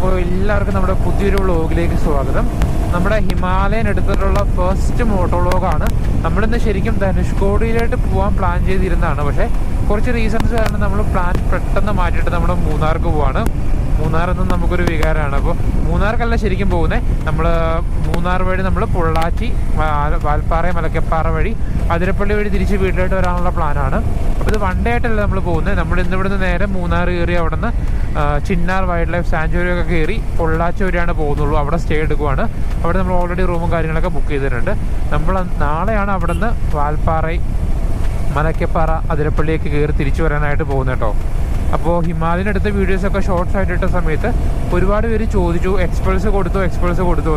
അപ്പോൾ എല്ലാവർക്കും നമ്മുടെ പുതിയൊരു വ്ളോഗിലേക്ക് സ്വാഗതം. നമ്മുടെ ഹിമാലയൻ എടുത്തിട്ടുള്ള ഫസ്റ്റ് മോട്ടോ വ്ളോഗാണ്. നമ്മളിന്ന് ശരിക്കും ധനുഷ്കോടിയിലോട്ട് പോകാൻ പ്ലാൻ ചെയ്തിരുന്നതാണ്. പക്ഷേ കുറച്ച് റീസൺസ് കാരണം നമ്മൾ പ്ലാൻ പെട്ടെന്ന് മാറ്റിയിട്ട് നമ്മൾ മൂന്നാർക്ക് പോവാണ്. മൂന്നാറെന്നും നമുക്കൊരു വികാരമാണ്. അപ്പോൾ മൂന്നാർക്കല്ല ശരിക്കും പോകുന്നത്. നമ്മൾ മൂന്നാർ വഴി നമ്മൾ പൊള്ളാച്ചി, വാൽപ്പാറ, മലക്കപ്പാറ വഴി അതിരപ്പള്ളി വഴി തിരിച്ച് വീട്ടിലോട്ട് വരാനുള്ള പ്ലാനാണ്. അപ്പോൾ ഇത് വൺ ഡേ ആയിട്ടല്ല നമ്മൾ പോകുന്നത്. നമ്മൾ ഇന്നിവിടുന്ന് നേരെ മൂന്നാർ കയറി അവിടെ നിന്ന് ചിന്നാർ വൈൽഡ് ലൈഫ് സാങ്ച്വറി ഒക്കെ കയറി പൊള്ളാച്ചി വരെയാണ് പോകുന്നുള്ളൂ. അവിടെ സ്റ്റേ എടുക്കുവാണ്. അവിടെ നമ്മൾ ഓൾറെഡി റൂമും കാര്യങ്ങളൊക്കെ ബുക്ക് ചെയ്തിട്ടുണ്ട്. നമ്മൾ നാളെയാണ് അവിടെ നിന്ന് വാൽപ്പാറ, മലക്കപ്പാറ, അതിരപ്പള്ളിയൊക്കെ കയറി തിരിച്ചു വരാനായിട്ട് പോകുന്നത് കേട്ടോ. അപ്പോൾ ഹിമാലയൻ എടുത്ത വീഡിയോസൊക്കെ ഷോർട്സ് ആയിട്ട് ഇട്ട സമയത്ത് ഒരുപാട് പേര് ചോദിച്ചു എക്സ്പൾസ് കൊടുത്തോ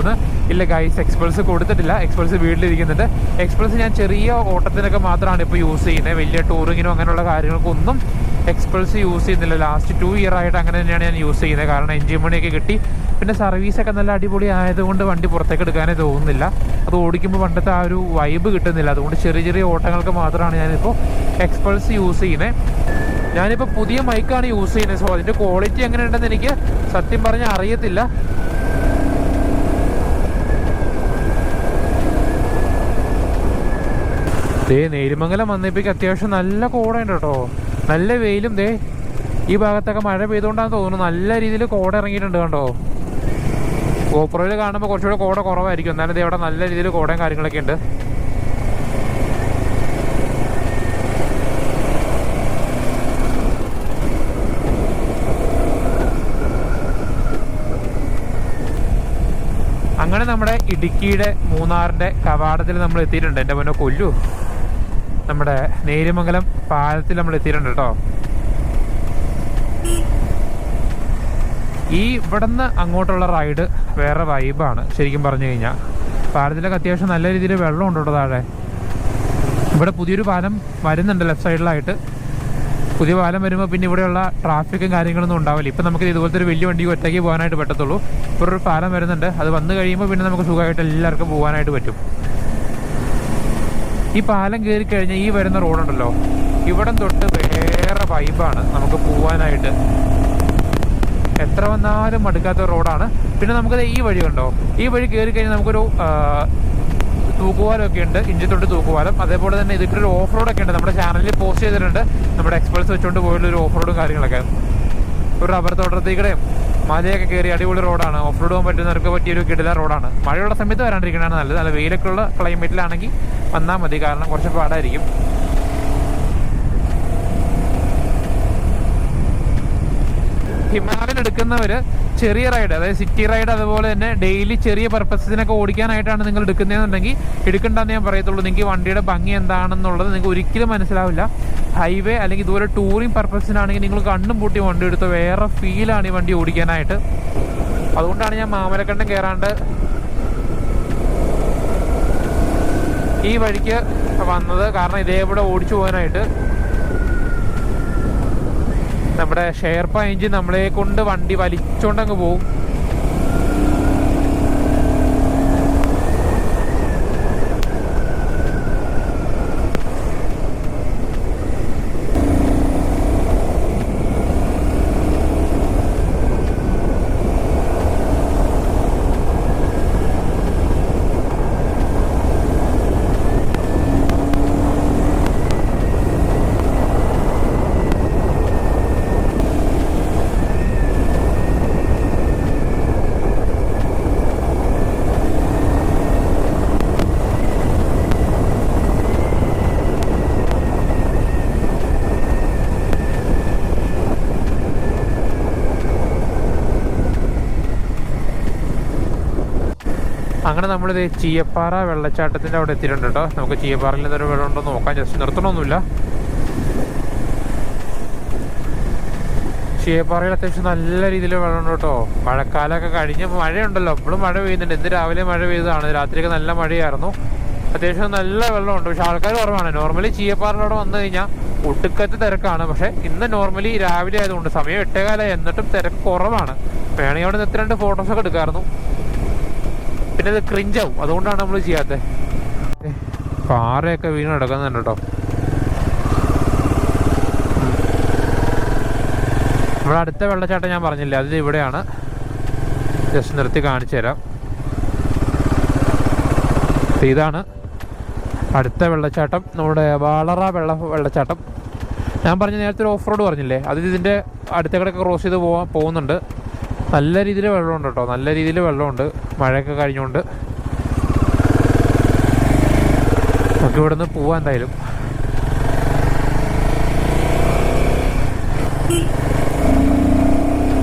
എന്ന്. ഇല്ല ഗൈസ്, എക്സ്പൾസ് കൊടുത്തിട്ടില്ല. എക്സ്പൾസ് വീട്ടിലിരിക്കുന്നുണ്ട്. എക്സ്പൾസ് ഞാൻ ചെറിയ ഓട്ടത്തിനൊക്കെ മാത്രമാണ് ഇപ്പോൾ യൂസ് ചെയ്യുന്നത്. വലിയ ടൂറിങ്ങിനോ അങ്ങനെയുള്ള കാര്യങ്ങൾക്കൊന്നും എക്സ്പൾസ് യൂസ് ചെയ്യുന്നില്ല. ലാസ്റ്റ് 2 ഇയർ ആയിട്ട് അങ്ങനെ തന്നെയാണ് ഞാൻ യൂസ് ചെയ്യുന്നത്. കാരണം എൻജിൻ മണിയൊക്കെ കിട്ടി, പിന്നെ സർവീസൊക്കെ നല്ല അടിപൊളി ആയതുകൊണ്ട് വണ്ടി പുറത്തേക്ക് എടുക്കാനേ തോന്നുന്നില്ല. അത് ഓടിക്കുമ്പോൾ പണ്ടത്തെ ആ ഒരു വൈബ് കിട്ടുന്നില്ല. അതുകൊണ്ട് ചെറിയ ചെറിയ ഓട്ടങ്ങൾക്ക് മാത്രമാണ് ഞാനിപ്പോൾ എക്സ്പൾസ് യൂസ് ചെയ്യുന്നത്. ഞാനിപ്പോൾ പുതിയ മൈക്കാണ് യൂസ് ചെയ്യുന്നത്. സോ അതിൻ്റെ ക്വാളിറ്റി എങ്ങനെയുണ്ടെന്ന് എനിക്ക് സത്യം പറഞ്ഞാൽ അറിയത്തില്ല. നേരിമംഗലം വന്നപ്പോഴേക്ക് അത്യാവശ്യം നല്ല കോടയുണ്ട് കേട്ടോ. നല്ല വെയിലും. ഈ ഭാഗത്തൊക്കെ മഴ പെയ്തുകൊണ്ടാണെന്ന് തോന്നുന്നു നല്ല രീതിയിൽ കോട ഇറങ്ങിയിട്ടുണ്ട് കണ്ടോ. ഗോപ്രോയിൽ കാണുമ്പോൾ കുറച്ചുകൂടെ കോട കുറവായിരിക്കും. എന്നാലും ഇവിടെ നല്ല രീതിയിൽ കോടയും കാര്യങ്ങളൊക്കെ ഉണ്ട്. അങ്ങനെ നമ്മുടെ ഇടുക്കിയുടെ മൂന്നാറിൻ്റെ കവാടത്തിൽ നമ്മൾ എത്തിയിട്ടുണ്ട്. എൻ്റെ മുന്നേ കൊല്ലു. നമ്മുടെ നേരിമംഗലം പാലത്തിൽ നമ്മൾ എത്തിയിട്ടുണ്ട് കേട്ടോ. ഈ ഇവിടുന്ന് അങ്ങോട്ടുള്ള റൈഡ് വേറെ വൈബാണ് ശരിക്കും പറഞ്ഞു കഴിഞ്ഞാൽ. പാലത്തിലൊക്കെ അത്യാവശ്യം നല്ല രീതിയിൽ വെള്ളമുണ്ട് കേട്ടോ താഴെ. ഇവിടെ പുതിയൊരു പാലം വരുന്നുണ്ട് ലെഫ്റ്റ് സൈഡിലായിട്ട്. പുതിയ പാലം വരുമ്പോൾ പിന്നെ ഇവിടെയുള്ള ട്രാഫിക്കും കാര്യങ്ങളൊന്നും ഉണ്ടാവില്ല. ഇപ്പം നമുക്ക് ഇതുപോലത്തെ ഒരു വലിയ വണ്ടി ഒറ്റയ്ക്ക് പോകാനായിട്ട് പറ്റത്തുള്ളൂ. ഇപ്പോൾ ഒരു പാലം വരുന്നുണ്ട്. അത് വന്നു കഴിയുമ്പോൾ പിന്നെ നമുക്ക് സുഖമായിട്ട് എല്ലാവർക്കും പോകാനായിട്ട് പറ്റും. ഈ പാലം കയറി കഴിഞ്ഞാൽ ഈ വരുന്ന റോഡുണ്ടല്ലോ, ഇവിടം തൊട്ട് വേറെ വൈബാണ് നമുക്ക് പോകാനായിട്ട്. എത്ര വന്നാലും മടുക്കാത്ത റോഡാണ്. പിന്നെ നമുക്കത് ഈ വഴി കണ്ടോ, ഈ വഴി കയറി കഴിഞ്ഞാൽ നമുക്കൊരു തൂക്കുപാലമൊക്കെ ഉണ്ട്, ഇഞ്ചിത്തൊട്ട് തൂക്കുപാലം. അതേപോലെ തന്നെ ഇതിൻ്റെ ഒരു ഓഫ് റോഡൊക്കെ ഉണ്ട്. നമ്മുടെ ചാനലിൽ പോസ്റ്റ് ചെയ്തിട്ടുണ്ട്. നമ്മുടെ എക്സ്പൾസ് വെച്ചുകൊണ്ട് പോയുള്ളൊരു ഓഫ് റോഡും കാര്യങ്ങളൊക്കെ. ഒരു റബ്ബർ തോട്ടത്തേക്കടെയും മലയൊക്കെ കയറി അടിപൊളി റോഡാണ്. ഓഫ് റോഡ് പോകാൻ പറ്റുന്നവർക്ക് പറ്റിയൊരു കിടില റോഡാണ്. മഴയുള്ള സമയത്ത് വരാണ്ടിരിക്കണതാണ് നല്ലത്. നല്ല വെയിലൊക്കെ ഉള്ള ക്ലൈമറ്റിലാണെങ്കിൽ വന്നാൽ മതി. കാരണം കുറച്ച് പാടായിരിക്കും. ഹിമാലയൻ എടുക്കുന്നവർ ചെറിയ റൈഡ്, അതായത് സിറ്റി റൈഡ്, അതുപോലെ തന്നെ ഡെയിലി ചെറിയ പർപ്പസിനൊക്കെ ഓടിക്കാനായിട്ടാണ് നിങ്ങൾ എടുക്കുന്നതെന്നുണ്ടെങ്കിൽ എടുക്കണ്ടെന്ന് ഞാൻ പറയത്തുള്ളൂ. നിങ്ങൾക്ക് വണ്ടിയുടെ ഭംഗി എന്താണെന്നുള്ളത് നിങ്ങൾക്ക് ഒരിക്കലും മനസ്സിലാവില്ല. ഹൈവേ അല്ലെങ്കിൽ ഇതുപോലെ ടൂറിങ് പർപ്പസിനാണെങ്കിൽ നിങ്ങൾ കണ്ണും പൂട്ടി വണ്ടി എടുത്ത് വേറെ ഫീലാണ് ഈ വണ്ടി ഓടിക്കാനായിട്ട്. അതുകൊണ്ടാണ് ഞാൻ മാമലക്കണ്ടം കയറാണ്ട് ഈ വഴിക്ക് വന്നത്. കാരണം ഇതേപോലെ ഓടിച്ചു പോകാനായിട്ട്. നമ്മുടെ ഷെയർപ്പ എഞ്ചിൻ നമ്മളെ കൊണ്ട് വണ്ടി വലിച്ചോണ്ടങ്ങ് പോകും. അങ്ങനെ നമ്മളിത് ചീയപ്പാറ വെള്ളച്ചാട്ടത്തിൻ്റെ അവിടെ എത്തിയിട്ടുണ്ട് കേട്ടോ. നമുക്ക് ചീയപ്പാറയിൽ എന്തൊരു വെള്ളമുണ്ടോ നോക്കാം. ജസ്റ്റ് നിർത്തണമൊന്നുമില്ല. ചീയപ്പാറയിൽ അത്യാവശ്യം നല്ല രീതിയിൽ വെള്ളമുണ്ട് കേട്ടോ. മഴക്കാലമൊക്കെ കഴിഞ്ഞ് മഴയുണ്ടല്ലോ, എപ്പോഴും മഴ പെയ്യുന്നുണ്ട്. ഇന്ന് രാവിലെ മഴ പെയ്തതാണ്. രാത്രിയൊക്കെ നല്ല മഴയായിരുന്നു. അത്യാവശ്യം നല്ല വെള്ളമുണ്ട്. പക്ഷെ ആൾക്കാർ കുറവാണ്. നോർമലി ചീയപ്പാറയിലൂടെ വന്നു കഴിഞ്ഞാൽ ഒട്ടുക്കത്ത് തിരക്കാണ്. പക്ഷെ ഇന്ന് നോർമലി രാവിലെ ആയതുകൊണ്ട് സമയം 8:15 എന്നിട്ടും തിരക്ക് കുറവാണ്. വേണമെങ്കിൽ അവിടെ നിന്ന് 2 ഫോട്ടോസൊക്കെ എടുക്കാമായിരുന്നു. പിന്നെ ഇത് ക്രിഞ്ചാവും, അതുകൊണ്ടാണ് നമ്മൾ ചെയ്യാത്തത്. പാറയൊക്കെ വീണ് കിടക്കുന്നുണ്ട് കേട്ടോ. നമ്മുടെ അടുത്ത വെള്ളച്ചാട്ടം ഞാൻ പറഞ്ഞില്ല, അത് ഇവിടെയാണ്. ജസ്റ്റ് നിർത്തി കാണിച്ചു തരാം. ഇതാണ് അടുത്ത വെള്ളച്ചാട്ടം, നമ്മുടെ വാളറ വെള്ളച്ചാട്ടം. ഞാൻ പറഞ്ഞ നേരത്തെ ഒരു ഓഫ് റോഡ് പറഞ്ഞില്ലേ, അത് ഇതിൻ്റെ അടുത്തേക്കൊക്കെ ക്രോസ് ചെയ്ത് പോകുന്നുണ്ട്. നല്ല രീതിയിൽ വെള്ളമുണ്ട് കേട്ടോ, നല്ല രീതിയിൽ വെള്ളമുണ്ട്. മഴയൊക്കെ കഴിഞ്ഞുകൊണ്ട് നമുക്ക് ഇവിടെ നിന്ന് പോവാം എന്തായാലും.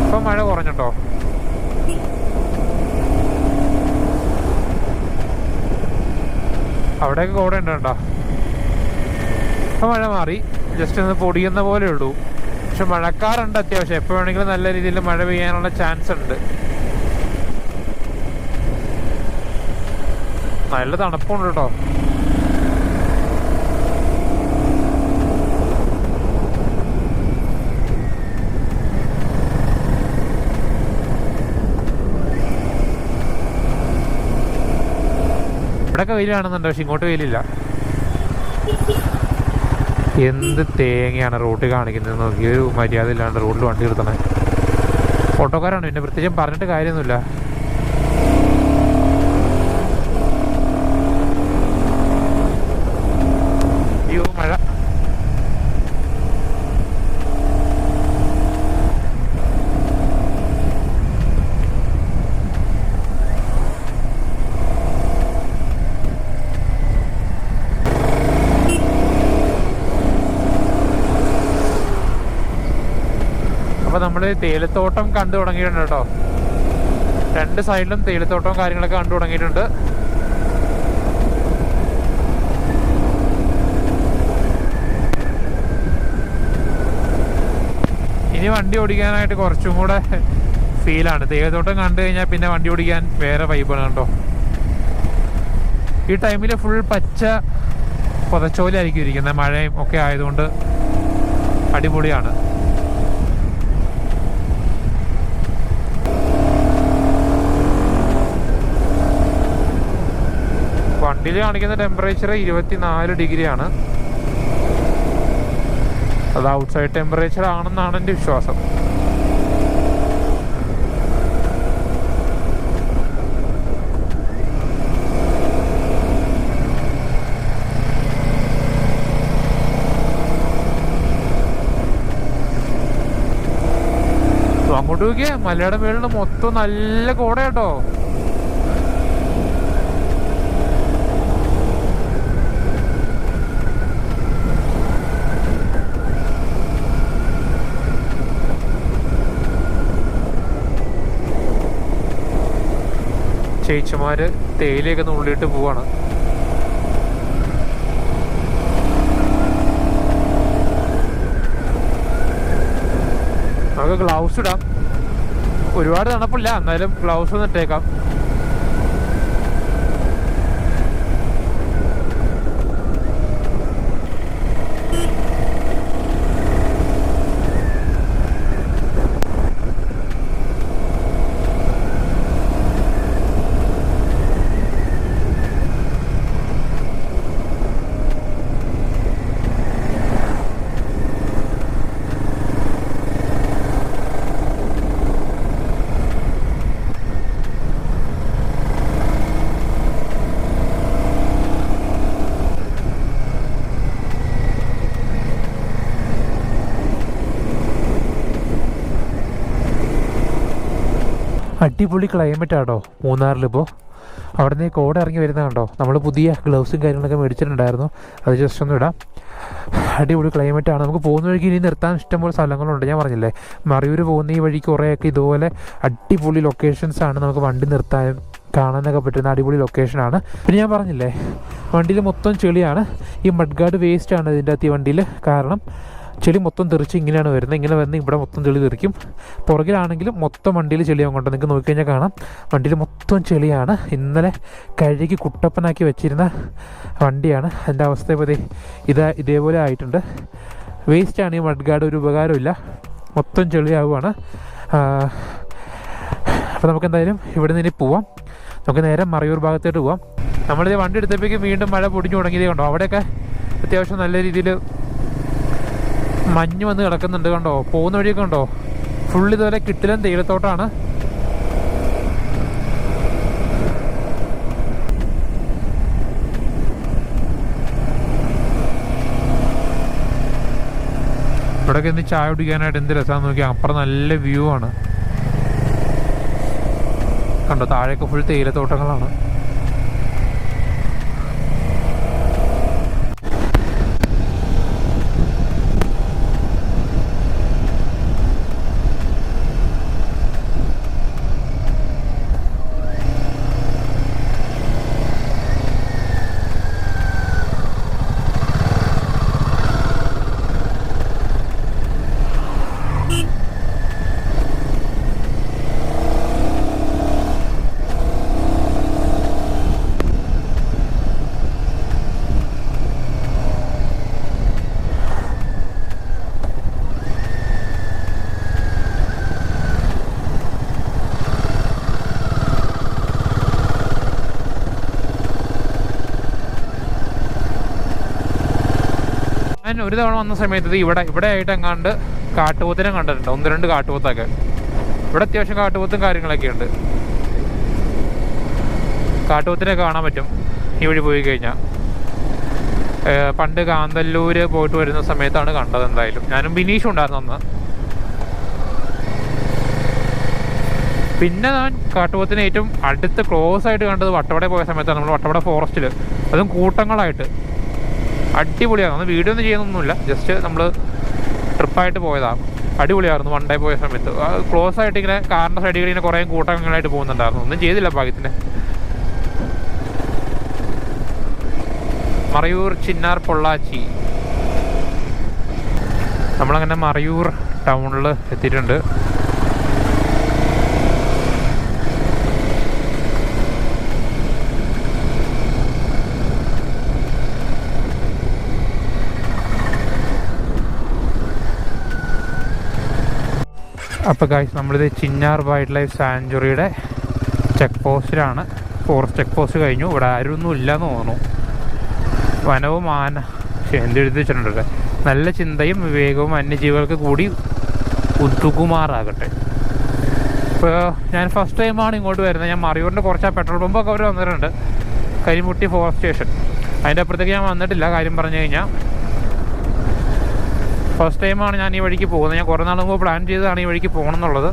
ഇപ്പം മഴ കുറഞ്ഞിട്ടോ. അവിടെയൊക്കെ കൂടെ ഉണ്ട് കേട്ടോ. ഇപ്പം മഴ മാറി, ജസ്റ്റ് ഒന്ന് പൊടിയുന്ന പോലെ ഉള്ളൂ. പക്ഷെ മഴക്കാറുണ്ട് അത്യാവശ്യം. എപ്പോൾ വേണമെങ്കിലും നല്ല രീതിയിൽ മഴ പെയ്യാനുള്ള ചാൻസ് ഉണ്ട്. നല്ല തണുപ്പുണ്ട് കേട്ടോ. ഇവിടെയൊക്കെ വെയിൽ കാണുന്നുണ്ട്, പക്ഷെ ഇങ്ങോട്ട് വെയിലില്ല. എന്ത് തേങ്ങയാണ് റോട്ടിൽ കാണിക്കുന്നത് നോക്കി. ഒരു മര്യാദ ഇല്ലാണ്ട് റോഡിൽ വണ്ടി നിർത്തണേ. ഓട്ടോക്കാരാണ്, പിന്നെ പ്രത്യേകിച്ചും പറഞ്ഞിട്ട് കാര്യമൊന്നുമില്ല. അയ്യോ മഴ. അപ്പോൾ നമ്മൾ തേയിലത്തോട്ടം കണ്ടു തുടങ്ങിയിട്ടുണ്ട് കേട്ടോ. രണ്ട് സൈഡിലും തേയിലത്തോട്ടവും കാര്യങ്ങളൊക്കെ കണ്ടു തുടങ്ങിയിട്ടുണ്ട്. ഇനി വണ്ടി ഓടിക്കാനായിട്ട് കുറച്ചും കൂടെ ഫീലാണ്. തേയിലത്തോട്ടം കണ്ടു കഴിഞ്ഞാൽ പിന്നെ വണ്ടി ഓടിക്കാൻ വേറെ വൈബാണ് കേട്ടോ. ഈ ടൈമിൽ ഫുൾ പച്ച പുതച്ചോലായിരിക്കും ഇരിക്കുന്നത്, മഴയും ഒക്കെ ആയതുകൊണ്ട് അടിപൊളിയാണ്. വണ്ടിയിൽ കാണിക്കുന്ന ടെമ്പറേച്ചർ 24 ഡിഗ്രിയാണ്. അത് ഔട്ട്സൈഡ് ടെമ്പറേച്ചർ ആണെന്നാണ് എൻ്റെ വിശ്വാസം. അങ്ങോട്ട് നോക്കിയേ, മലയുടെ മേളിൽ മൊത്തം നല്ല കോട കേട്ടോ. ചേച്ചിമാര് തേയിലയൊക്കെ നുള്ളിയിട്ട് പോവാണ്. നമുക്ക് ഗ്ലൗസ് ഇടാം. ഒരുപാട് തണുപ്പില്ല, എന്നാലും ഗ്ലൗസ് ഒന്ന് ഇട്ടേക്കാം. അടിപൊളി ക്ലൈമറ്റ് ആട്ടോ മൂന്നാറിലിപ്പോൾ. അവിടെ നിന്ന് കോട ഇറങ്ങി വരുന്നതുണ്ടോ. നമ്മൾ പുതിയ ഗ്ലൗസും കാര്യങ്ങളൊക്കെ മേടിച്ചിട്ടുണ്ടായിരുന്നു, അത് ജസ്റ്റ് ഒന്നും ഇടാം. അടിപൊളി ക്ലൈമറ്റാണ്. നമുക്ക് പോകുന്ന വഴിക്ക് ഇനി നിർത്താൻ ഇഷ്ടംപോലെ സ്ഥലങ്ങളുണ്ട്. ഞാൻ പറഞ്ഞില്ലേ, മറയൂർ പോകുന്ന ഈ വഴിക്ക് കുറേയൊക്കെ ഇതുപോലെ അടിപൊളി ലൊക്കേഷൻസാണ്. നമുക്ക് വണ്ടി നിർത്താനും കാണാനൊക്കെ പറ്റുന്ന അടിപൊളി ലൊക്കേഷനാണ്. പിന്നെ ഞാൻ പറഞ്ഞില്ലേ, വണ്ടിയിൽ മൊത്തം ചെളിയാണ്. ഈ മഡ് ഗാർഡ് വേസ്റ്റാണ് ഇതിൻ്റെ അകത്ത് ഈ വണ്ടിയിൽ. കാരണം ചെളി മൊത്തം തെറിച്ച് ഇങ്ങനെയാണ് വരുന്നത്. ഇങ്ങനെ വന്ന് ഇവിടെ മൊത്തം ചെളി തെറിക്കും. പുറകിലാണെങ്കിലും മൊത്തം വണ്ടിയിൽ ചെളിയാകും കൊണ്ട് നിങ്ങൾക്ക് നോക്കിക്കഴിഞ്ഞാൽ കാണാം, വണ്ടിയിൽ മൊത്തം ചെളിയാണ്. ഇന്നലെ കഴുകി കുട്ടപ്പനാക്കി വെച്ചിരുന്ന വണ്ടിയാണ്. എൻ്റെ അവസ്ഥ ഇപ്പോൾ ഇതേപോലെ ആയിട്ടുണ്ട്. വേസ്റ്റാണ് ഈ മഡ് ഗാർഡ്, ഒരു ഉപകാരമില്ല. മൊത്തം ചെളിയാവുകയാണ്. അപ്പോൾ നമുക്ക് എന്തായാലും ഇവിടെ നിന്ന് ഇനി പോവാം. നമുക്ക് നേരെ മറയൂർ ഭാഗത്തോട്ട് പോവാം. നമ്മളിത് വണ്ടി എടുത്തപ്പോഴേക്കും വീണ്ടും മഴ പൊടിഞ്ഞു തുടങ്ങിയതേ കണ്ടോ. അവിടെയൊക്കെ അത്യാവശ്യം നല്ല രീതിയിൽ മഞ്ഞ് വന്ന് കിടക്കുന്നുണ്ട് കണ്ടോ. പോകുന്ന വഴിയൊക്കെ ഉണ്ടോ, ഫുൾ ഇതുപോലെ കിട്ടിലും തേയിലത്തോട്ടാണ്. ഇവിടെയൊക്കെ ഇന്ന് ചായ കുടിക്കാനായിട്ട് എന്ത് രസമാണെന്ന് നോക്കിയാൽ അപ്പുറം നല്ല വ്യൂ ആണ്. കണ്ടോ, താഴെയൊക്കെ ഫുൾ തേയിലത്തോട്ടങ്ങളാണ്. ഞാൻ ഒരു തവണ വന്ന സമയത്ത് ഇവിടെ ആയിട്ട് എങ്ങാണ്ട് കാട്ടുപോത്തിനെ കണ്ടിട്ടുണ്ട്, 1-2 കാട്ടുപോത്തൊക്കെ. ഇവിടെ അത്യാവശ്യം കാട്ടുപോത്തും കാര്യങ്ങളൊക്കെ ഉണ്ട്. കാട്ടുപോത്തിനെ കാണാൻ പറ്റും ഈ വഴി പോയി കഴിഞ്ഞാൽ. പണ്ട് കാന്തല്ലൂർ പോയിട്ട് വരുന്ന സമയത്താണ് കണ്ടത്. എന്തായാലും ഞാനും ബിനീഷും ഉണ്ടായിരുന്നു അന്ന്. പിന്നെ ഞാൻ കാട്ടുപോത്തിനെ ഏറ്റവും അടുത്ത് ക്ലോസ് ആയിട്ട് കണ്ടത് വട്ടവട പോയ സമയത്താണ്. നമ്മൾ വട്ടവട ഫോറസ്റ്റിൽ, അതും കൂട്ടങ്ങളായിട്ട്. അടിപൊളിയാണ്. അന്ന് വീഡിയോ ഒന്നും ചെയ്യുന്നൊന്നുമില്ല, ജസ്റ്റ് നമ്മൾ ട്രിപ്പായിട്ട് പോയതാണ്. അടിപൊളിയായിരുന്നു വൺ ഡേ പോയ സമയത്ത്. ക്ലോസ് ആയിട്ട് ഇങ്ങനെ കാറിൻ്റെ സൈഡിൽ ഇങ്ങനെ കുറേ കൂട്ടങ്ങളായിട്ട് പോകുന്നുണ്ടായിരുന്നു. ഒന്നും ചെയ്തില്ല ഭാഗ്യത്തിന്. മറയൂർ, ചിന്നാർ, പൊള്ളാച്ചി. നമ്മളങ്ങനെ മറയൂർ ടൗണിൽ എത്തിയിട്ടുണ്ട്. അപ്പോൾ ഗൈസ്, നമ്മളിത് ചിന്നാർ വൈൽഡ് ലൈഫ് സാങ്ച്വറിയുടെ ചെക്ക് പോസ്റ്റിലാണ്. ഫോറസ്റ്റ് ചെക്ക് പോസ്റ്റ് കഴിഞ്ഞു. ഇവിടെ ആരൊന്നും ഇല്ലയെന്ന് തോന്നുന്നു. വനവും ആന എന്തെഴുതി വെച്ചിട്ടുണ്ട്, നല്ല ചിന്തയും വിവേകവും വന്യജീവികൾക്ക് കൂടി ഉത്തുകുമാറാകട്ടെ. ഇപ്പോൾ ഞാൻ ഫസ്റ്റ് ടൈമാണ് ഇങ്ങോട്ട് വരുന്നത്. ഞാൻ മറയൂരിൻ്റെ കുറച്ച് പെട്രോൾ പമ്പൊക്കെ അവർ വന്നിട്ടുണ്ട്, കരിമുട്ടി ഫോറസ്റ്റ് സ്റ്റേഷൻ. അതിൻ്റെ അപ്പുറത്തേക്ക് ഞാൻ വന്നിട്ടില്ല. കാര്യം പറഞ്ഞു കഴിഞ്ഞാൽ ഫസ്റ്റ് ടൈമാണ് ഞാൻ ഈ വഴിക്ക് പോകുന്നത്. ഞാൻ കുറേ നാൾ മുമ്പ് പ്ലാൻ ചെയ്തതാണ് ഈ വഴിക്ക് പോകണം എന്നുള്ളത്.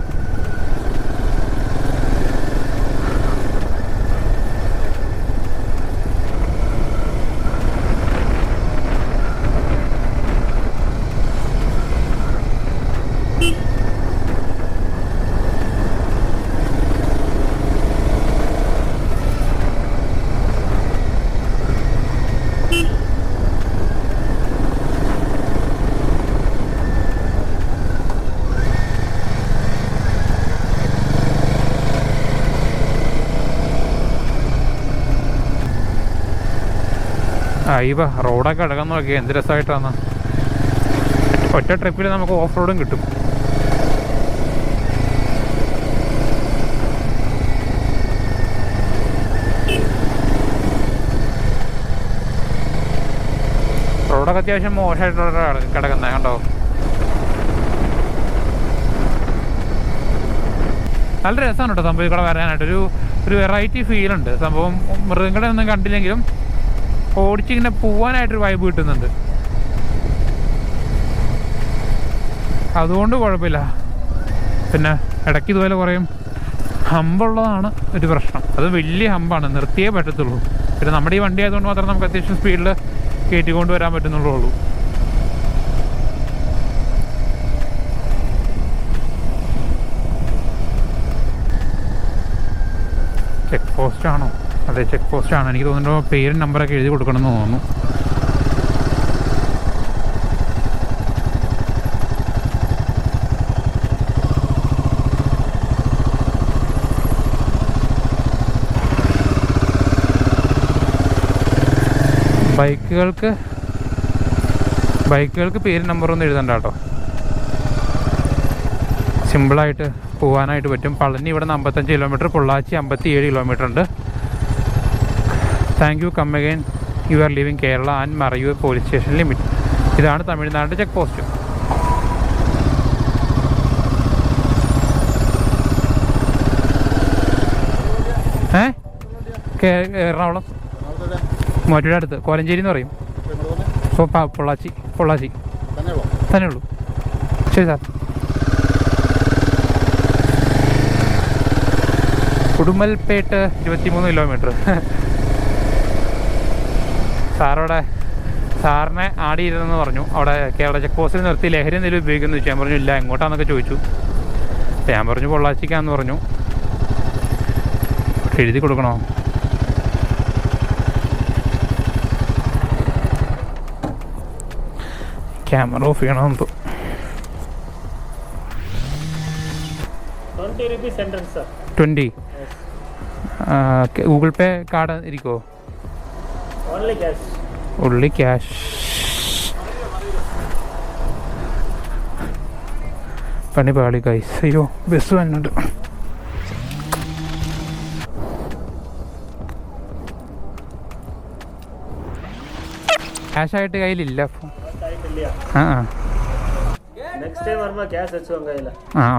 അയ്യവ റോഡൊക്കെ കിടക്കാൻ നോക്കിയാൽ എന്ത് രസമായിട്ടാണ്. ഒറ്റ ട്രിപ്പിൽ നമുക്ക് ഓഫ് റോഡും കിട്ടും. റോഡൊക്കെ അത്യാവശ്യം മോശമായിട്ടുള്ള കിടക്കുന്നത് കണ്ടോ. നല്ല രസമാണ് കേട്ടോ സംഭവം ഇവിടെ വരാനായിട്ട്. ഒരു വെറൈറ്റി ഫീലുണ്ട് സംഭവം. മൃഗങ്ങളെ ഒന്നും കണ്ടില്ലെങ്കിലും ഓടിച്ചിങ്ങനെ പോവാനായിട്ടൊരു വൈബ് കിട്ടുന്നുണ്ട്. അതുകൊണ്ട് കുഴപ്പമില്ല. പിന്നെ ഇടയ്ക്ക് ഇതുപോലെ കുറേയും ഹമ്പുള്ളതാണ് ഒരു പ്രശ്നം. അത് വലിയ ഹമ്പാണ്, നിർത്തിയേ പറ്റത്തുള്ളൂ. പിന്നെ നമ്മുടെ ഈ വണ്ടി ആയതുകൊണ്ട് മാത്രം നമുക്ക് അത്യാവശ്യം സ്പീഡിൽ കയറ്റിക്കൊണ്ട് വരാൻ പറ്റുന്നുള്ളൂ. ചെക്ക് പോസ്റ്റ് ആണോ? അതെ, ചെക്ക് പോസ്റ്റ് ആണ്. എനിക്ക് തോന്നുന്നു പേരും നമ്പറൊക്കെ എഴുതി കൊടുക്കണമെന്ന് തോന്നുന്നു. ബൈക്കുകൾക്ക് പേരും നമ്പറൊന്നും എഴുതണ്ട കേട്ടോ. സിമ്പിളായിട്ട് പോകാനായിട്ട് പറ്റും. പളനി ഇവിടെ നിന്ന് 55 കിലോമീറ്റർ, പൊള്ളാച്ചി 57 കിലോമീറ്റർ ഉണ്ട്. Thank you, come again, you are leaving Kerala and Marayoor police station limit. ഇതാണ് തമിഴ്നാട് ചെക്ക് പോസ്റ്റ്. എറണാകുളം മൂവാറ്റുപുഴ അടുത്ത് കോലഞ്ചേരി എന്ന് പറയും. ഇപ്പോൾ പൊള്ളാച്ചി തന്നെ ഉള്ളൂ. ശരി സാർ. ഉടുമൽപേട്ട് 23 കിലോമീറ്റർ. സാറിനെ ആടിയിരുന്നെന്ന് പറഞ്ഞു. അവിടെ കേരള ചെക്ക് പോസ്റ്റിൽ നിർത്തി ലഹരി എന്തെങ്കിലും ഉപയോഗിക്കുന്നു ചോദിച്ചു. ഞാൻ പറഞ്ഞു ഇല്ല, എങ്ങോട്ടാന്നൊക്കെ ചോദിച്ചു. ഞാൻ പറഞ്ഞു പൊള്ളാച്ചിക്കാന്ന് പറഞ്ഞു. എഴുതി കൊടുക്കണോ? ക്യാമറ ഓഫ് ചെയ്യണമെന്ന് തോന്നുന്നു. 20. ഗൂഗിൾ പേ കാർഡ് ഇരിക്കുമോ? ഉള്ളി ക്യാഷ്. പണി പാളി ഗൈസ്. അയ്യോ, ബസ് വന്നിട്ട്. ക്യാഷ് ആയിട്ട് കയ്യിലില്ല.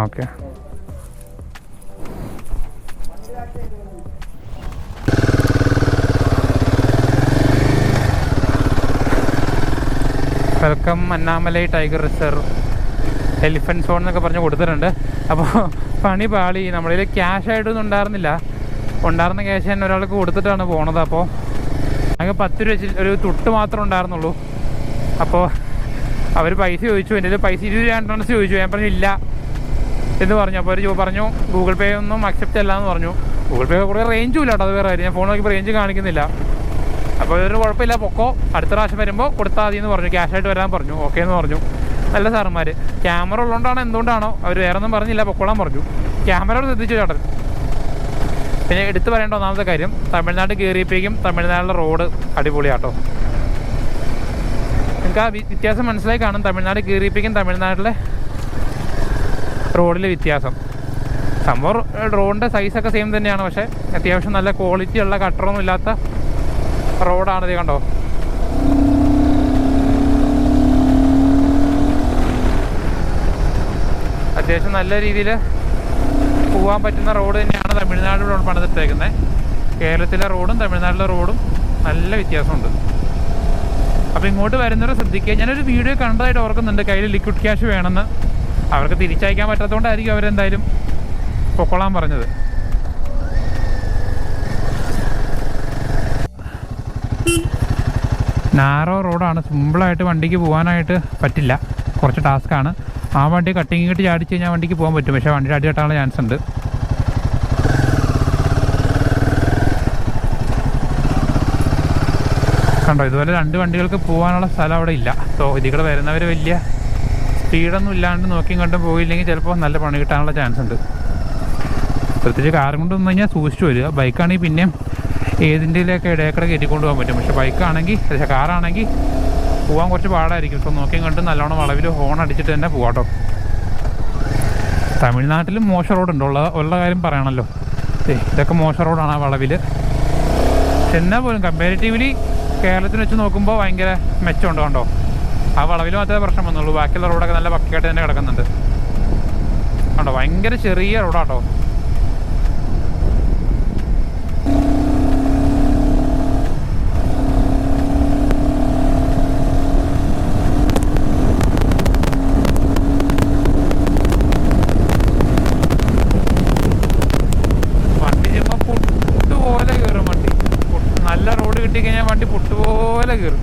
Okay. Welcome Annamalai tiger reserve, elephant zone എന്നൊക്കെ പറഞ്ഞ് കൊടുത്തിട്ടുണ്ട്. അപ്പോൾ പണി പാളി. നമ്മളിൽ ക്യാഷ് ആയിട്ടൊന്നും ഉണ്ടായിരുന്നില്ല. ഉണ്ടായിരുന്ന ക്യാഷ് തന്നെ ഒരാൾക്ക് കൊടുത്തിട്ടാണ് പോണത്. അപ്പോൾ ഞങ്ങൾക്ക് 10 രൂപ ഒരു തുട്ട് മാത്രം ഉണ്ടായിരുന്നുള്ളൂ. അപ്പോൾ അവർ പൈസ ചോദിച്ചു. എൻ്റെ കയ്യിൽ പൈസ 20 രൂപ ചോദിച്ചു. ഞാൻ പറഞ്ഞു ഇല്ല എന്ന് പറഞ്ഞു. അപ്പോൾ അവർ പറഞ്ഞു ഗൂഗിൾ പേ ഒന്നും അക്സെപ്റ്റ് അല്ല എന്ന് പറഞ്ഞു. ഗൂഗിൾ പേ കൂടെ റേഞ്ചും ഇല്ല കേട്ടോ, അത് വേറെ കാര്യം. ഞാൻ ഫോൺ നോക്കിയപ്പോൾ റേഞ്ച് കാണിക്കുന്നില്ല. അപ്പോൾ ഇതൊരു കുഴപ്പമില്ല, പൊക്കോ, അടുത്ത പ്രാവശ്യം വരുമ്പോൾ കൊടുത്താൽ മതി എന്ന് പറഞ്ഞു. ക്യാഷായിട്ട് വരാൻ പറഞ്ഞു. ഓക്കെ എന്ന് പറഞ്ഞു. നല്ല സാറന്മാർ. ക്യാമറ ഉള്ളതുകൊണ്ടാണോ എന്തുകൊണ്ടാണോ അവർ വേറെ ഒന്നും പറഞ്ഞില്ല, പൊക്കോളാൻ പറഞ്ഞു. ക്യാമറ ശ്രദ്ധിച്ചു ചേട്ടൻ. പിന്നെ എടുത്ത് പറയേണ്ട ഒന്നാമത്തെ കാര്യം, തമിഴ്നാട് കയറിയപ്പോഴേക്കും തമിഴ്നാട്ടിലെ റോഡ് അടിപൊളിയാട്ടോ. നിങ്ങൾക്ക് ആ വ്യത്യാസം മനസ്സിലായി കാണും. തമിഴ്നാട് കയറിയപ്പോഴേക്കും തമിഴ്നാട്ടിലെ റോഡിലെ വ്യത്യാസം. സംഭവം റോഡിൻ്റെ സൈസൊക്കെ സെയിം തന്നെയാണ്, പക്ഷേ അത്യാവശ്യം നല്ല ക്വാളിറ്റി ഉള്ള കട്ടറൊന്നും ഇല്ലാത്ത റോഡാണിത്. കണ്ടോ, അത്യാവശ്യം നല്ല രീതിയിൽ പോകാൻ പറ്റുന്ന റോഡ് തന്നെയാണ് തമിഴ്നാടിലൂടെ പണിതിട്ടേക്കുന്നത്. കേരളത്തിലെ റോഡും തമിഴ്നാട്ടിലെ റോഡും നല്ല വ്യത്യാസമുണ്ട്. അപ്പോൾ ഇങ്ങോട്ട് വരുന്നവർ ശ്രദ്ധിക്കുക. ഞാനൊരു വീഡിയോ കണ്ടതായിട്ട് ഓർക്കുന്നുണ്ട്, കയ്യിൽ ലിക്വിഡ് ക്യാഷ് വേണമെന്ന്. അവർക്ക് തിരിച്ചയക്കാൻ പറ്റാത്തതുകൊണ്ടായിരിക്കും അവരെന്തായാലും പൊക്കോളാൻ പറഞ്ഞത്. നാരോ റോഡാണ്, സിമ്പിളായിട്ട് വണ്ടിക്ക് പോകാനായിട്ട് പറ്റില്ല, കുറച്ച് ടാസ്ക്കാണ്. ആ വണ്ടി കട്ടിങ് കിട്ടി ചാടിച്ച് കഴിഞ്ഞാൽ വണ്ടിക്ക് പോകാൻ പറ്റും, പക്ഷേ വണ്ടി അടി കെട്ടാനുള്ള ചാൻസ് ഉണ്ട്. കണ്ടോ, ഇതുപോലെ 2 വണ്ടികൾക്ക് പോകാനുള്ള സ്ഥലം അവിടെ ഇല്ല. സോ ഇതിൽ കൂടെ വരുന്നവർ വലിയ സ്പീഡൊന്നും ഇല്ലാണ്ട് നോക്കിയും കണ്ടും പോയില്ലെങ്കിൽ ചിലപ്പോൾ നല്ല പണി കിട്ടാനുള്ള ചാൻസ് ഉണ്ട്. പ്രത്യേകിച്ച് കാറും കൊണ്ട് വന്നു കഴിഞ്ഞാൽ സൂക്ഷിച്ചു വരിക. ബൈക്കാണെങ്കിൽ പിന്നെയും ഏതിൻ്റെയിലൊക്കെ ഇടയ്ക്കിടെ കയറ്റിക്കൊണ്ട് പോകാൻ പറ്റും, പക്ഷേ ബൈക്കാണെങ്കിൽ, പക്ഷേ കാറാണെങ്കിൽ പോകാൻ കുറച്ച് പാടായിരിക്കും. സോ നോക്കിയും കണ്ടും നല്ലോണം വളവിൽ ഹോൺ അടിച്ചിട്ട് തന്നെ പോകാട്ടോ. തമിഴ്നാട്ടിലും മോശം റോഡുണ്ട്, ഉള്ള കാര്യം പറയണമല്ലോ. ഇതൊക്കെ മോശം റോഡാണ് ആ വളവിൽ. എന്നാൽ പോലും കമ്പാരിറ്റീവ്ലി കേരളത്തിൽ വെച്ച് നോക്കുമ്പോൾ ഭയങ്കര മെച്ചമുണ്ട്. കണ്ടോ, ആ വളവിൽ മാത്രമേ പ്രശ്നം വന്നുള്ളൂ, ബാക്കിയുള്ള റോഡൊക്കെ നല്ല പക്കയായിട്ട് തന്നെ കിടക്കുന്നുണ്ട്. കണ്ടോ, ഭയങ്കര ചെറിയ റോഡാട്ടോ. കിട്ടിക്കഴിഞ്ഞാൽ വണ്ടി പുട്ടുപോലെ കയറും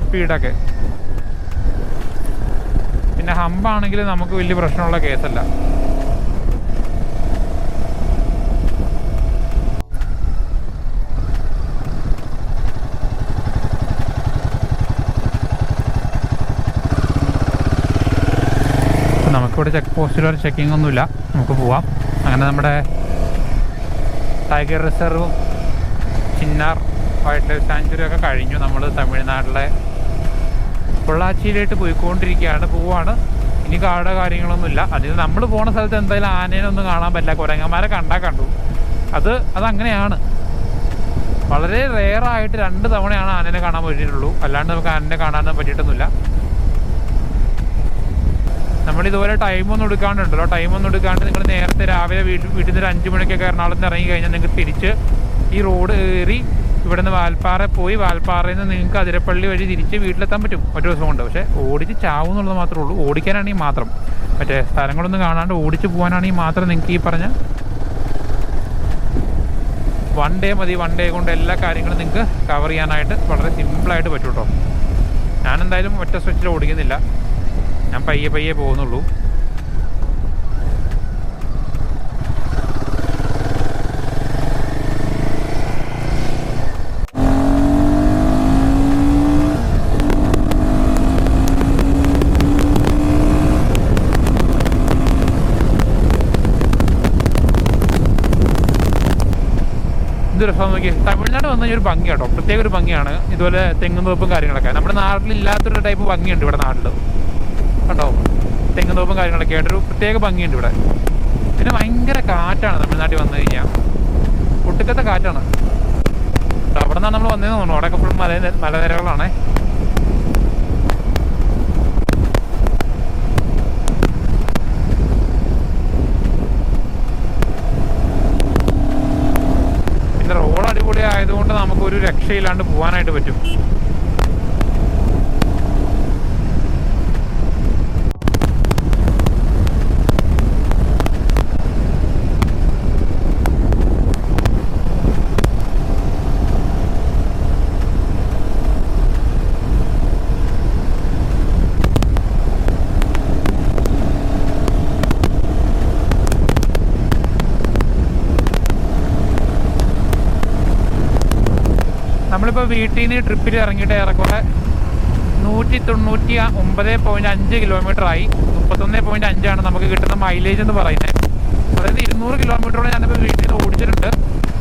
സ്പീഡൊക്കെ. പിന്നെ ഹമ്പാണെങ്കിൽ നമുക്ക് വലിയ പ്രശ്നമുള്ള കേസല്ല. നമുക്കിവിടെ ചെക്ക് പോസ്റ്റിൽ ഒരു ചെക്കിംഗ് ഒന്നുമില്ല, നമുക്ക് പോവാം. അങ്ങനെ നമ്മുടെ ടൈഗർ റിസർവും ചിന്നാർ വൈൽഡ് ലൈഫ് സാങ്ച്വറി ഒക്കെ കഴിഞ്ഞു. നമ്മൾ തമിഴ്നാട്ടിലെ പൊള്ളാച്ചിയിലേക്ക് പോയിക്കൊണ്ടിരിക്കുകയാണ്, പോവാണ്. ഇനി കാട് കാര്യങ്ങളൊന്നുമില്ല. അതിന് നമ്മൾ പോണ സ്ഥലത്ത് എന്തായാലും ആനേനൊന്നും കാണാൻ പറ്റില്ല, കുരങ്ങന്മാരെ കണ്ടു. അതങ്ങനെയാണ്. വളരെ റെയറായിട്ട് 2 തവണയാണ് ആനേനെ കാണാൻ പറ്റിയിട്ടുള്ളൂ, അല്ലാണ്ട് നമുക്ക് ആനേനെ കാണാനൊന്നും പറ്റിയിട്ടൊന്നുമില്ല. നമ്മളിതുപോലെ ടൈമൊന്നും എടുക്കാണ്ട് നിങ്ങൾ നേരത്തെ രാവിലെ വീട്ടിൽ നിന്ന് ഒരു 5 മണിക്കൊക്കെ എറണാകുളത്ത് ഇറങ്ങി കഴിഞ്ഞാൽ നിങ്ങൾക്ക് തിരിച്ച് ഈ റോഡ് കയറി ഇവിടുന്ന് വാൽപ്പാറ പോയി വാൽപ്പാറയിൽ നിന്ന് നിങ്ങൾക്ക് അതിരപ്പള്ളി വഴി തിരിച്ച് വീട്ടിലെത്താൻ പറ്റും ഒറ്റ ദിവസം കൊണ്ട്. പക്ഷേ ഓടിച്ച് ചാവും എന്നുള്ളത് മാത്രമേ ഉള്ളൂ. ഓടിക്കാനാണെങ്കിൽ മാത്രം, മറ്റേ സ്ഥലങ്ങളൊന്നും കാണാണ്ട് ഓടിച്ച് പോകാനാണെങ്കിൽ മാത്രം നിങ്ങൾക്ക് ഈ പറഞ്ഞ 1 ഡേ മതി. 1 ഡേ കൊണ്ട് എല്ലാ കാര്യങ്ങളും നിങ്ങൾക്ക് കവർ ചെയ്യാനായിട്ട് വളരെ സിമ്പിളായിട്ട് പറ്റും കേട്ടോ. ഞാനെന്തായാലും ഒറ്റ സ്ട്രെച്ചിൽ ഓടിക്കുന്നില്ല, ഞാൻ പയ്യെ പോകുന്നുള്ളൂ. ഇത് രസം നോക്കി. തമിഴ്നാട് വന്നു കഴിഞ്ഞാൽ ഒരു ഭംഗി കേട്ടോ, പ്രത്യേക ഒരു ഭംഗിയാണ്. ഇതുപോലെ തെങ്ങുന്തോപ്പും കാര്യങ്ങളൊക്കെ നമ്മുടെ നാട്ടിലില്ലാത്തൊരു ടൈപ്പ് ഭംഗിയുണ്ട് ഇവിടെ നാട്ടിൽ കേട്ടോ. തെങ്ങുന്തോപ്പും കാര്യങ്ങളൊക്കെ ആയിട്ടൊരു പ്രത്യേക ഭംഗിയുണ്ട് ഇവിടെ. പിന്നെ ഭയങ്കര കാറ്റാണ് തമിഴ്നാട്ടിൽ വന്നു കഴിഞ്ഞാൽ, ഒട്ടുക്കത്തെ കാറ്റാണ്. അവിടെ നിന്നാണ് നമ്മൾ വന്നതെന്ന് തോന്നുന്നു. അവിടെയൊക്കെ ഫുൾ മലനിരകളാണേ. റോഡ് അടിപൊളി ആയതുകൊണ്ട് നമുക്കൊരു രക്ഷയില്ലാണ്ട് പോകാനായിട്ട് പറ്റും. നമ്മളിപ്പോൾ വീട്ടിൽ നിന്ന് ട്രിപ്പിൽ ഇറങ്ങിയിട്ട് ഏറെക്കുറെ 199.5 കിലോമീറ്ററായി. 31.5 നമുക്ക് കിട്ടുന്ന മൈലേജ് എന്ന് പറയുന്നത്. അതായത് 200 കിലോമീറ്ററോളം ഞാനിപ്പോൾ വീട്ടിൽ നിന്ന് ഓടിച്ചിട്ടുണ്ട്.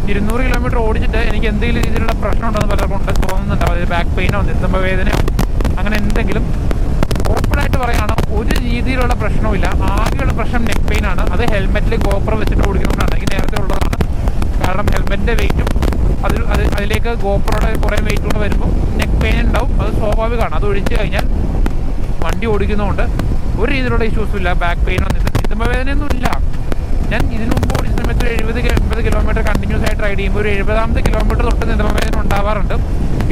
200 കിലോമീറ്റർ ഓടിച്ചിട്ട് എനിക്ക് എന്തെങ്കിലും രീതിയിലുള്ള പ്രശ്നം ഉണ്ടെന്ന് പലർക്കും തോന്നുന്നുണ്ട്. അതായത് ബാക്ക് പെയിനോ നിസ്തംഭ വേദനയോ അങ്ങനെ എന്തെങ്കിലും. ഓപ്പണായിട്ട് പറയുകയാണ്, ഒരു രീതിയിലുള്ള പ്രശ്നവുമില്ല. ആകെയുള്ള പ്രശ്നം നെക്ക് പെയിനാണ്. അത് ഹെൽമെറ്റിൽ ഗോപ്രോ വെച്ചിട്ട് ഓടിക്കുന്നതുകൊണ്ടാണ്. എനിക്ക് നേരത്തെ ഉള്ളതാണ്. കാരണം ഹെൽമെറ്റിൻ്റെ വെയിറ്റും അതിലേക്ക് ഗോപ്രോയുടെ കുറേ വെയിറ്റ് കൊണ്ട് വരുമ്പോൾ നെക്ക് പെയിൻ ഉണ്ടാവും. അത് സ്വാഭാവികമാണ്. അത് ഒഴിച്ച് കഴിഞ്ഞാൽ വണ്ടി ഓടിക്കുന്നതുകൊണ്ട് ഒരു രീതിയിലുള്ള ഇഷ്യൂസും ഇല്ല. ബാക്ക് പെയിനോ നിസ്തംഭ വേദനയൊന്നും ഇല്ല. ഞാൻ ഇതിനു മുമ്പ് ഓടിച്ച സമയത്ത് 70-80 കിലോമീറ്റർ കണ്ടിന്യൂസ് ആയിട്ട് റൈഡ് ചെയ്യുമ്പോൾ ഒരു 70ാമത്തെ കിലോമീറ്റർ തൊട്ട് നിസ്തംഭ വേദന ഉണ്ടാവാറുണ്ട്.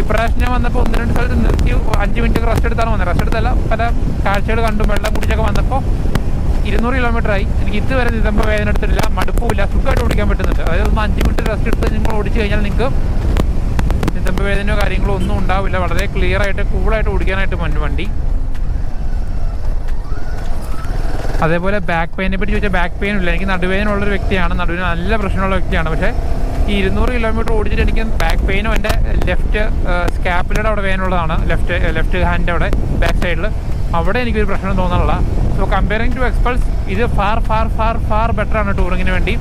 ഇപ്രാവശ്യം ഞാൻ വന്നപ്പോൾ 1-2 സ്ഥലത്ത് നിർത്തി 5 മിനിറ്റ് റെസ്റ്റ് എടുത്താണ് വന്നത്. റെസ്റ്റ് എടുത്തല്ല, പല കാഴ്ചകൾ കണ്ടും വെള്ളം കുടിച്ചൊക്കെ വന്നപ്പോൾ 200 കിലോമീറ്ററായി. എനിക്ക് ഇതുവരെ നിസ്തംഭ വേദന എടുത്തിട്ടില്ല, മടുപ്പില്ല, സുഖമായിട്ട് ഓടിക്കാൻ പറ്റുന്നുണ്ട്. അതായത് 5 മിനിറ്റ് റെസ്റ്റ് എടുത്ത് നിങ്ങൾ ഓടിച്ചു കഴിഞ്ഞാൽ നിങ്ങൾക്ക് നിസ്തംഭ വേദനയോ കാര്യങ്ങളോ ഒന്നും ഉണ്ടാവില്ല. വളരെ ക്ലിയർ ആയിട്ട് കൂളായിട്ട് ഓടിക്കാനായിട്ട് വണ്ടി. അതേപോലെ ബാക്ക് പെയിനെ പറ്റി ചോദിച്ചാൽ ബാക്ക് പെയിൻ ഇല്ല. എനിക്ക് നടുവേദന ഉള്ളൊരു വ്യക്തിയാണ്, നടുവിന് നല്ല പ്രശ്നമുള്ള വ്യക്തിയാണ്. പക്ഷേ ഈ 200 കിലോമീറ്റർ ഓടിച്ചിട്ട് എനിക്ക് ബാക്ക് പെയിനും എൻ്റെ ലെഫ്റ്റ് സ്കാപ്പിലയുടെ അവിടെ വേദനയുള്ളതാണ്. ലെഫ്റ്റ് ഹാൻഡിൻ്റെ അവിടെ ബാക്ക് സൈഡിൽ അവിടെ എനിക്കൊരു പ്രശ്നം തോന്നാനുള്ള. സോ കമ്പയറിങ് ടു എക്സ്പൾസ് ഇത് ഫാർ ബെറ്റർ ആണ് ടൂറിങ്ങിന് വേണ്ടി.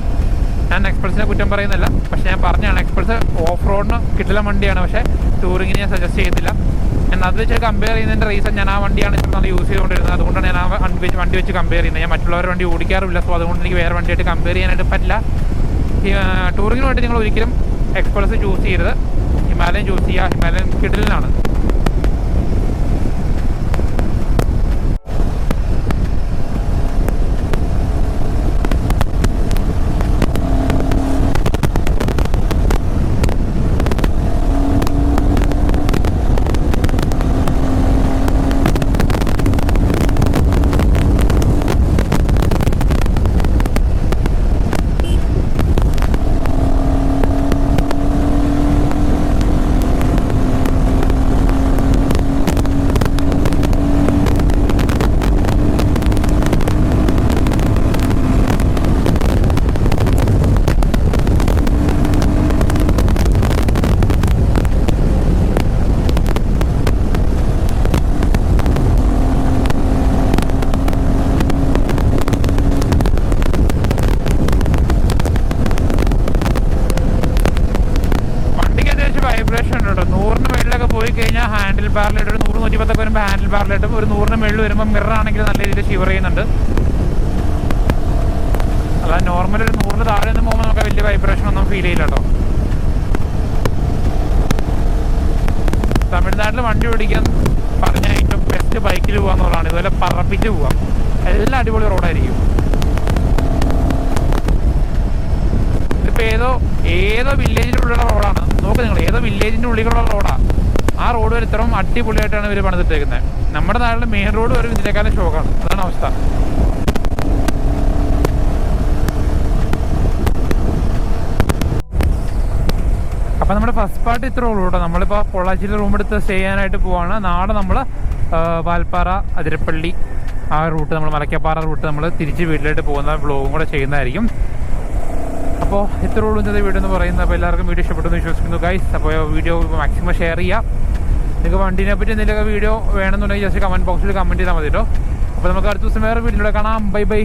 ഞാൻ എക്സ്പൾസിനെ കുറ്റം പറയുന്നില്ല, പക്ഷേ ഞാൻ പറഞ്ഞാണ് എക്സ്പൾസ് ഓഫ് റോഡിന് കിട്ടുന്ന വണ്ടിയാണ്. പക്ഷേ ടൂറിങ്ങിന് ഞാൻ സജസ്റ്റ് ചെയ്തില്ല. ഞാൻ അത് വെച്ച് കമ്പയർ ചെയ്യുന്നതിൻ്റെ റീസൺ ഞാൻ ആ വണ്ടിയാണ് ഇത്ര നാൾ യൂസ് ചെയ്തുകൊണ്ടിരുന്നത്. അതുകൊണ്ടാണ് ഞാൻ ആ വണ്ടി വെച്ച് കമ്പയർ ചെയ്യുന്നത്. ഞാൻ മറ്റുള്ളവരുടെ വണ്ടി ഓടിക്കാറില്ല. സോ അതുകൊണ്ട് എനിക്ക് വേറെ വണ്ടിയായിട്ട് കമ്പയർ ചെയ്യാനായിട്ട് പറ്റില്ല. ടൂറിങ്ങിന് വേണ്ടി നിങ്ങൾ ഒരിക്കലും എക്സ്പൾസ് ചൂസ് ചെയ്യരുത്. ഹിമാലയൻ ചൂസ് ചെയ്യുക. ഹിമാലയൻ കിഡിലിനാണ്. ഹാൻഡിൽ ബാറിലായിട്ട് ഒരു 100-110 വരുമ്പോൾ ഹാൻഡിൽ ബാറിലായിട്ടും ഒരു 100-ന് മുകളിൽ വരുമ്പോൾ മിററാണെങ്കിൽ നല്ല രീതിയിൽ ഷിവർ ചെയ്യുന്നുണ്ട്. അല്ല നോർമൽ ഒരു 100-ന് താഴെ നിന്ന് പോകുമ്പോൾ നമുക്ക് വലിയ വൈബ്രേഷൻ ഒന്നും ഫീൽ ചെയ്യില്ല കേട്ടോ. തമിഴ്നാട്ടിൽ വണ്ടി ഓടിക്കാൻ പറഞ്ഞ ഏറ്റവും ബെസ്റ്റ് ബൈക്കിൽ പോകാന്നുള്ളതാണ്. ഇതുപോലെ പറപ്പിച്ച് പോവാം. എല്ലാം അടിപൊളി റോഡായിരിക്കും. ഇതിപ്പോൾ ഏതോ വില്ലേജിൻ്റെ ഉള്ളിലുള്ള റോഡാണ്. നോക്ക് നിങ്ങൾ, ഏതോ വില്ലേജിൻ്റെ ഉള്ളിലുള്ള റോഡാണ്. ആ റോഡ് വരെ ഇത്രയും അടിപൊളിയായിട്ടാണ് ഇവർ പണിതിട്ടേക്കുന്നത്. നമ്മുടെ നാട്ടിലെ മെയിൻ റോഡ് വരെ ഇതിനേക്കാളും ഷോക്കാണ്. അതാണ് അവസ്ഥ. അപ്പം നമ്മുടെ ഫസ്റ്റ് പാർട്ട് ഇത്രേ ഉള്ളൂ കേട്ടോ. നമ്മളിപ്പോൾ പൊള്ളാച്ചിയിൽ റൂം എടുത്ത് സ്റ്റേ ചെയ്യാനായിട്ട് പോവാണ്. നാളെ നമ്മൾ വാൽപ്പാറ, അതിരപ്പള്ളി ആ റൂട്ട്, നമ്മൾ മലക്കപ്പാറ റൂട്ട് നമ്മൾ തിരിച്ച് വീട്ടിലോട്ട് പോകുന്ന വ്ലോഗും കൂടെ ചെയ്യുന്നതായിരിക്കും. അപ്പോൾ ഇത്രേ ഉള്ളൂ ഇന്നത്തെ വീഡിയോ എന്ന് പറയുന്നത്. അപ്പോൾ എല്ലാവർക്കും വീഡിയോ ഇഷ്ടപ്പെട്ടെന്ന് വിശ്വസിക്കുന്നു ഗൈസ്. അപ്പോൾ വീഡിയോ മാക്സിമം ഷെയർ ചെയ്യുക. നിങ്ങൾക്ക് വണ്ടീനെ പറ്റി എന്തെങ്കിലുമൊക്കെ വീഡിയോ വേണമെന്നുണ്ടെങ്കിൽ ജസ്റ്റ് കമൻറ്റ് ബോക്സിൽ കമൻറ്റ് ചെയ്താൽ മതി കേട്ടോ. അപ്പോൾ നമുക്ക് അടുത്ത ദിവസം വേറെ വീഡിയോയിലൂടെ കാണാം. Bye bye.